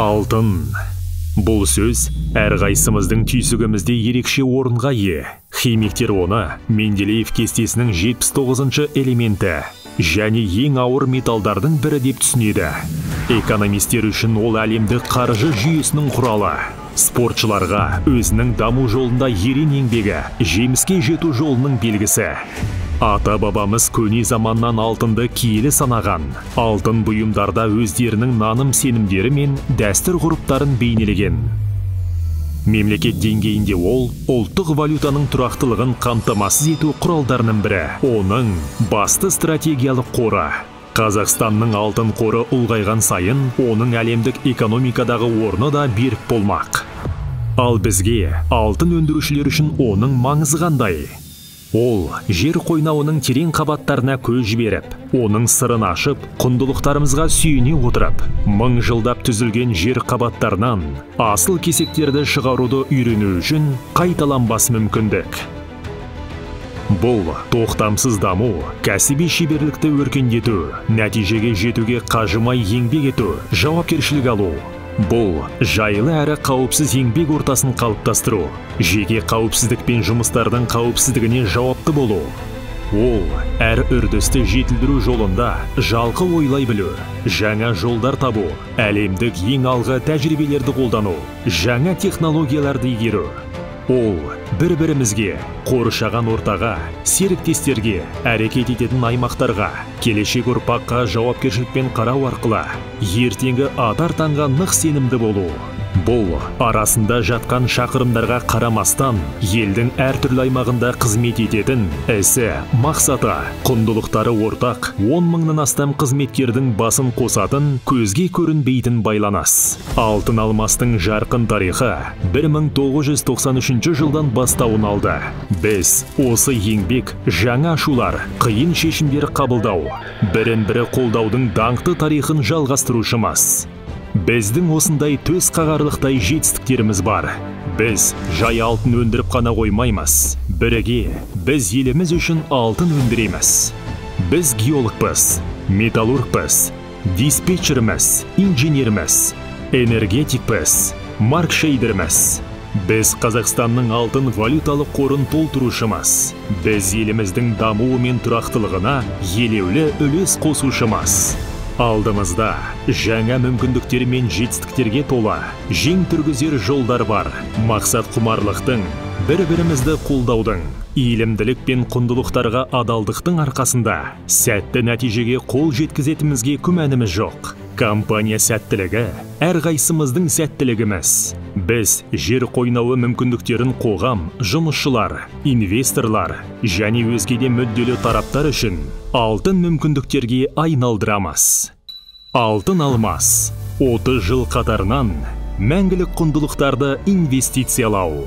Алтын. Бұл сөз әрқайсымыздың түйсігімізде ерекше орынға ие. Химиктер оны Менделеев кестесінің 79-шы элементі және ең ауыр металдардың бірі деп түсінеді. Экономистер үшін ол әлемдік қаржы жүйесінің құралы. Спортшыларға өзінің даму жолында ерен еңбегі, жеміске жету жолының белгісі. Ата-бабамыз көне заманнан алтынды киелі санаған. Алтын бұйымдарда өздерінің наным-сенімдері мен дәстүр-ғұрыптарын бейнелеген. Мемлекет деңгейінде ол ұлттық валютаның тұрақтылығын қамтамасыз ету құралдарының бірі. Оның басты стратегиялық қоры. Қазақстанның алтын қоры ұлғайған сайын, оның әлемдік экономикадағы орны да берік болмақ. Ал бізге алтын өндірушілер үшін оның маңызы қандай? Ол жер қойнауының терең қабаттарына көз жіберіп, оның сырын ашып, құндылықтарымызға сүйене отырып, мың жылдап түзілген жер қабаттарынан асыл кесектерді шығаруды үйрену үшін қайталанбас мүмкіндік. Бұл тоқтамсыз даму, кәсіби шеберлікті өркендету, нәтижеге жетуге қажымай еңбек ету, жауапкершілік алу. Бұл жайлы әрі қауіпсіз еңбек ортасын қалыптастыру, жеке қауіпсіздік пен жұмыстардың қауіпсіздігіне жауапты болу. Ол әр үрдісті жетілдіру жолында жалқы ойлай білу, жаңа жолдар табу, әлемдік ең алғы тәжірибелерді қолдану, жаңа технологияларды игеру. Ол бір-бірімізге, қоршаған ортаға, серіктестерге, әрекет ететін аймақтарға, келешек ұрпаққа жауапкершілікпен қарау арқылы ертеңгі атар таңға нық сенімді болу. Бұл арасында жатқан шақырымдарға қарамастан, елдің әртүрлі аймағында қызмет ететін, ісі, мақсаты, құндылықтары ортақ, 10 мыңнан астам қызметкердің басын қосатын, көзге көрінбейтін байланыс. Алтын алмастың жарқын тарихы 1993 жылдан бастауын алды. Біз осы еңбек, жаңа ашулар, қиын шешімдер қабылдау, бірін-бірі қолдаудың даңқты тарихын жалғастырушымыз. Біздің осындай төс қағарлықтай жетістіктеріміз бар. Біз жай алтын өндіріп қана қоймаймыз. Бірге біз еліміз үшін алтын өндіреміз. Біз геологпыз, металлургпыз, диспетчеріміз, инженеріміз, энергетикпіз, маркшейдеріміз. Біз Қазақстанның алтын валюталық қорын толтырушымыз. Біз еліміздің дамуы мен тұрақтылығына елеулі үлес қосушымыз. Алдымызда жаңа мүмкіндіктер мен жетістіктерге тола, жең түргізер жолдар бар. Мақсат құмарлықтың, бір-бірімізді қолдаудың, иілімділік пен құндылықтарға адалдықтың арқасында сәтті нәтижеге қол жеткізетімізге күмәніміз жоқ. Компания сәттілігі әрқайсымыздың сәттілігіміз. Біз жер қойнауы мүмкіндіктерін қоғам, жұмысшылар, инвесторлар және өзге де мүдделі тараптар үшін алтын мүмкіндіктерге айналдырамыз. Алтын алмас. 30 жыл қатарынан мәңгілік құндылықтарды инвестициялау.